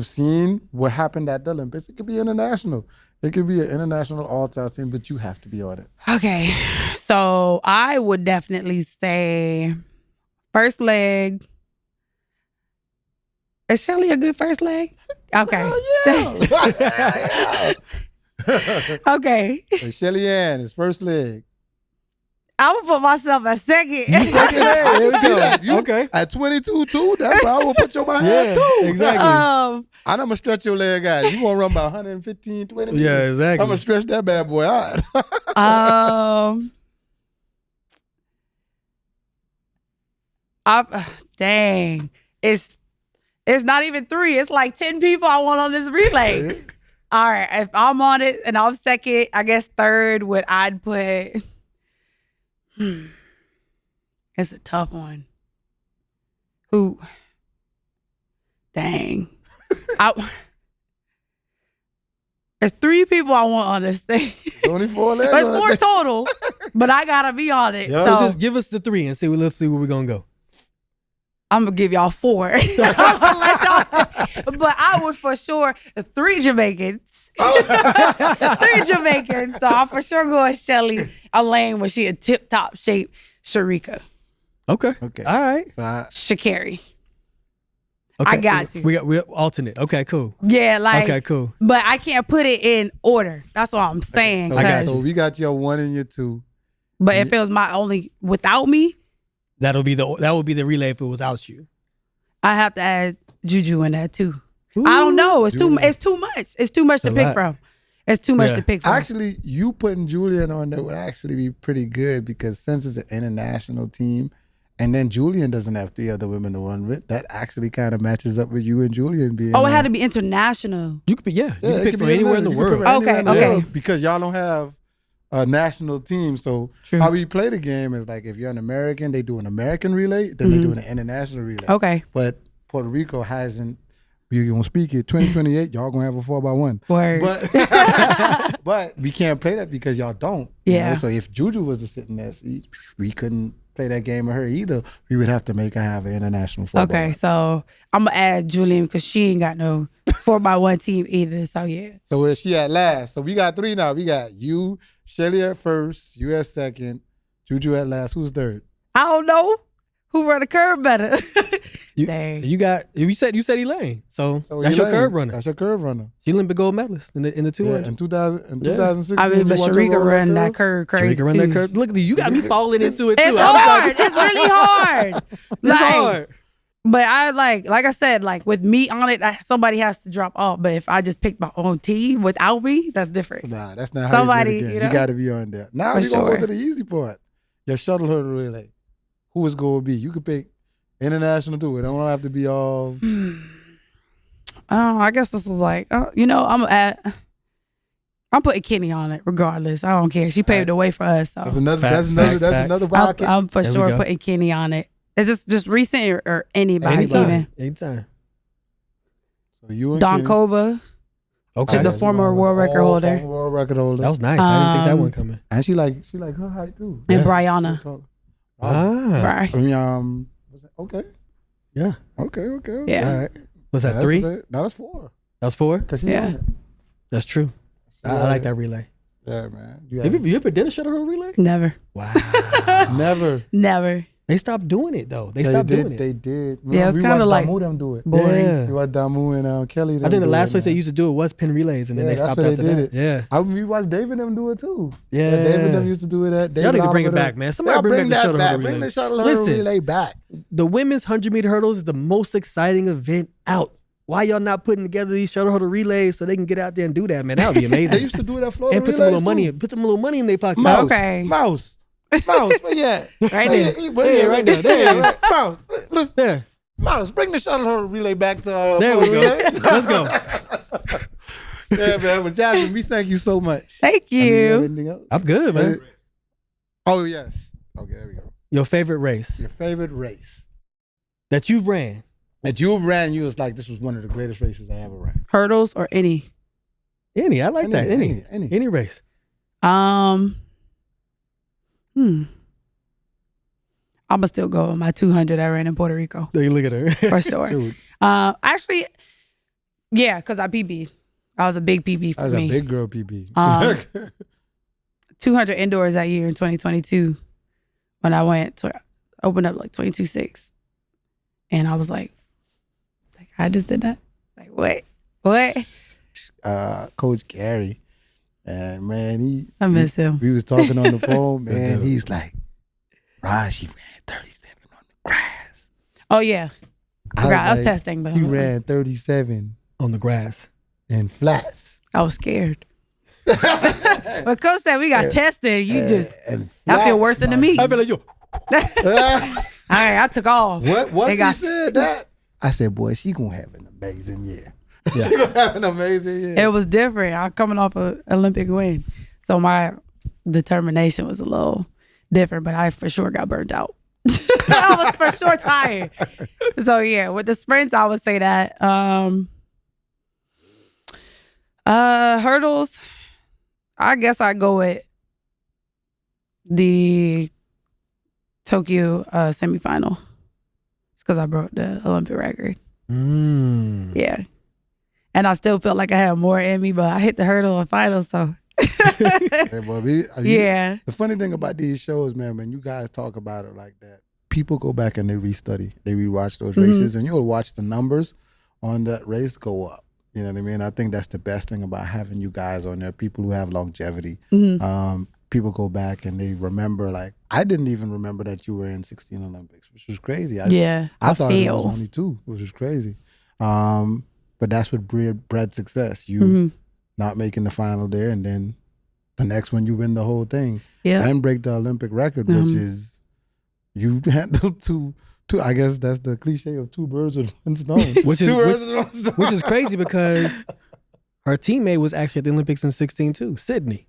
G: seen what happened at the Olympics. It could be international. It could be an international all-star team, but you have to be on it.
H: Okay, so I would definitely say first leg. Is Shelly a good first leg? Okay.
G: Oh, yeah.
H: Okay.
G: So Shelly Ann is first leg.
H: I'm gonna put myself at second.
G: You second leg.
F: There we
G: See
F: go.
G: that? You,
F: Okay.
G: At 22-2, that's where I will put your behind too.
F: Exactly.
G: I'm going to stretch your leg out. You want to run about 115, 20 minutes?
F: Yeah, exactly.
G: I'm going to stretch that bad boy out.
H: Dang. It's not even 3. It's like 10 people I want on this relay. All right. If I'm on it and I'm second, I guess third I'd put. It's a tough one. Who? Dang. There's 3 people I want on this thing.
G: Only 4 legs.
H: There's 4 total, but I gotta be on it.
G: Yeah.
F: So just give us the 3 and let's see where we're gonna go.
H: I'm gonna give y'all 4. I'm gonna let y'all, but I would for sure 3 Jamaicans. 3 Jamaicans. So I'm for sure going Shelly Elaine when she a tip top shape. Sharika.
F: Okay.
G: Okay.
F: All right.
G: So
H: Sha'Carri.
F: Okay.
H: I got you.
F: We're alternate. Okay, cool.
H: Yeah, like.
F: Okay, cool.
H: But I can't put it in order. That's what I'm saying.
G: So,
F: I got
G: so we got your 1 and your 2.
H: But if it was my only without me,
F: that would be the relay if it was without you.
H: I have to add Juju in that too. I don't know. It's too much. It's too much to pick from. It's too much to pick from.
G: Actually, you putting Julian on there would actually be pretty good because since it's an international team, and then Julian doesn't have 3 other women to run with, that actually kind of matches up with you and Julian being.
H: Oh, it had to be international.
F: You could be you can pick
G: it
F: from
G: be
F: anywhere in the
G: international. You
F: world.
G: can pick from anywhere in the
H: Okay.
G: world because y'all don't have a national team. So
H: True.
G: how we play the game is like if you're an American, they do an American relay, then they do an international relay.
H: Okay.
G: But Puerto Rico hasn't. We're gonna speak it. 2028, y'all gonna have a 4x1.
H: Word.
G: But we can't play that because y'all don't.
H: Yeah.
G: So if Juju was to sit in that seat, we couldn't play that game with her either. We would have to make her have an international 4x1.
H: Okay, so I'm gonna add Julian because she ain't got no 4x1 team either. So yeah.
G: So where's she at last? So we got 3 now. We got you, Shelly at first, you at second, Juju at last. Who's third?
H: I don't know who run the curve better. Dang.
F: You said Elaine. So that's your
G: Elaine,
F: curve runner.
G: That's your curve runner.
F: She Olympic gold medalist in the 200.
G: Yeah, in 2016.
H: I mean, but
G: you watch her
H: Sharika
G: roll
H: run
G: curve?
H: that curve crazy
F: Sharika run
H: too.
F: that curve. Look at you got me falling into it too.
H: It's hard. It's really hard.
F: It's hard.
H: But I like I said, like with me on it, somebody has to drop off. But if I just picked my own team without me, that's different.
G: Nah, that's not how
H: Somebody,
G: you play the game.
H: you know?
G: You got to be on there. Now
H: For
G: we're going to
H: sure.
G: go to the easy part. Your shuttle hurdle relay. Who is going to be? You could pick international too. It don't have to be all.
H: Oh, I guess this was like, I'm I'm putting Kenny on it regardless. I don't care. She paved the way for us. So
G: That's another.
F: Facts,
G: That's
F: facts.
G: another wild card.
H: I'm for
F: There we
H: sure
F: go.
H: putting Kenny on it. Is this just recent or anybody even?
F: Anytime.
G: So you and
H: Don
G: Kenny.
H: Cova,
F: Okay.
H: the former world record holder.
G: Former world record holder.
F: That was nice. I didn't think that
H: Um,
F: one coming.
G: And she like her height too.
H: and
F: Yeah.
H: Brianna.
F: Ah.
H: Right.
G: I mean, okay.
F: Yeah.
G: Okay.
H: Yeah.
F: All right. Was that
G: That's
F: 3?
G: No, that's 4.
F: That was 4?
G: Cause she
H: Yeah.
G: won it.
F: That's true. I like that relay.
G: Yeah, man.
F: Have you ever done a shuttle relay?
H: Never.
F: Wow.
G: Never.
H: Never.
F: They stopped doing it though. They stopped doing it.
G: They did.
H: Yeah, it's
G: we
H: kinda
G: watched
H: like
G: Damu them do it.
H: Boring.
F: Yeah.
G: We watched Damu and Kelly.
F: I
G: them
F: think the
G: do
F: last
G: it,
F: place they
G: man.
F: used to do it was pin relays, and then they
G: Yeah, that's
F: stopped
G: where
F: after
G: they
F: that.
G: did
F: Yeah.
G: We watched David them do it too.
F: Yeah.
G: David them used to do it at.
F: Y'all
G: David
F: need to bring it
G: Oliver
F: back,
G: them.
F: man. Somebody
G: Y'all
F: bring back the shuttle
G: back.
F: hurdle
G: Bring
F: relay.
G: the shuttle hurdle
F: Listen.
G: relay back.
F: The women's 100-meter hurdles is the most exciting event out. Why y'all not putting together these shuttle hurdle relays so they can get out there and do that, man? That would be amazing.
G: They used to do it at Florida.
F: And put some little
G: relays,
F: money.
G: too.
F: Put some little money in their pocket.
G: Mouse.
H: Okay.
G: Mouse. Where you at?
H: Right there.
F: Yeah, right there. There.
G: Right. Mouse. Listen,
F: Yeah.
G: Mouse, bring the shuttle hurdle relay back to.
F: There we
G: Florida
F: go.
G: relay.
F: Let's go.
G: Yeah, man. But Jasmine, we thank you so much.
H: Thank
G: I mean, you have
H: you.
G: anything else?
F: I'm good, man.
G: Oh yes. Okay, there we go.
F: Your favorite race
G: Your favorite race
F: that you've ran?
G: that you ran, you was like, this was one of the greatest races I ever ran.
H: Hurdles or any?
F: Any. I like that. Any race.
H: I'ma still go with my 200 I ran in Puerto Rico
F: There you look at her.
H: for sure.
G: Dude,
H: Actually, yeah, because I PB'd. I was a big PB for
G: that was
H: me.
G: a big girl PB.
H: 200 indoors that year in 2022 when I went to open up like 22.6, and I was like, I just did that. Like what?
G: Coach Gary, and man,
H: I miss him.
G: we was talking on the phone, man. He's like, Raj, she ran 37 on the grass.
H: Oh yeah, I was testing, but
G: She ran 37
F: On the grass.
G: in flats.
H: I was scared. But Coach said we got tested. You just
G: And
H: I feel
G: flats,
H: worse than
G: man.
H: me.
F: I feel like you.
H: All right, I took off.
G: Once
H: They
G: he
H: got-
G: said that, I said, boy, she gonna have an amazing year.
F: Yeah.
G: She gonna have an amazing year.
H: It was different. I'm coming off an Olympic win, so my determination was a little different. But I for sure got burnt out. I was for sure tired. So yeah, with the sprints, I would say that. Hurdles, I guess I'd go with the Tokyo semifinal. It's because I broke the Olympic record. Yeah. And I still felt like I had more in me, but I hit the hurdle in finals, so.
G: Hey, boy,
H: Yeah.
G: The funny thing about these shows, man, when you guys talk about it like that, people go back and they restudy, they rewatch those races, and you'll watch the numbers on that race go up. You know what I mean? I think that's the best thing about having you guys on there, people who have longevity. People go back and they remember, like, I didn't even remember that you were in 16 Olympics, which was crazy.
H: Yeah.
G: I thought it was
H: feel.
G: only 2, which was crazy. But that's what bred success. You not making the final there, and then the next one you win the whole thing
H: Yeah.
G: and break the Olympic record, which is you handle two. I guess that's the cliche of 2 birds with 1 stone.
F: Which is
G: Two birds with 1 stone.
F: which is crazy because her teammate was actually at the Olympics in 16 too, Sydney.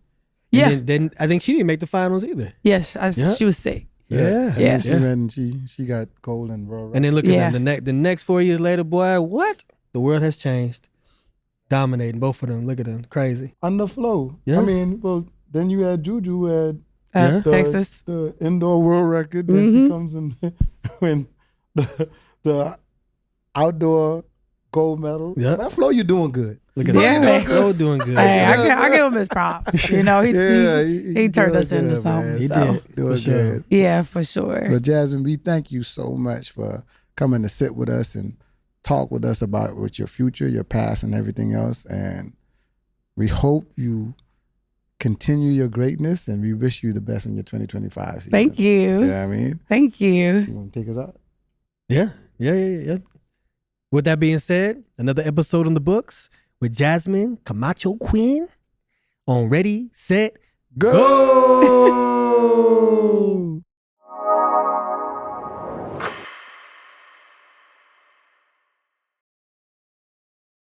H: Yeah.
F: And then I think she didn't make the finals either.
H: Yes.
F: Yeah.
H: She was sick.
F: Yeah.
G: And
H: Yeah.
G: then she went, she got gold and world record.
F: And then look at
H: Yeah.
F: them. The next 4 years later, boy, what? The world has changed. Dominating both of them. Look at them. Crazy.
G: on the flow.
F: Yeah.
G: I mean, well, then you had Juju had
F: Yeah.
H: Texas.
G: the indoor world record. Then she comes in when the outdoor gold medal.
F: Yeah.
G: That flow, you doing good.
F: Look at
H: Yeah.
F: that. Flo doing good.
H: Hey, I give him his props. You know, he turned
G: doing
H: us into
G: good,
H: something.
G: man.
F: He
H: so.
F: did.
G: Doing
F: For sure.
G: good.
H: Yeah, for sure.
G: But Jasmine, we thank you so much for coming to sit with us and talk with us about what your future, your past, and everything else. And we hope you continue your greatness, and we wish you the best in your 2025 season.
H: Thank you.
G: You know what I mean?
H: Thank you.
G: You want to take us out?
F: Yeah. With that being said, another episode in the books with Jasmine Camacho-Quinn on Ready, Set,
G: Go!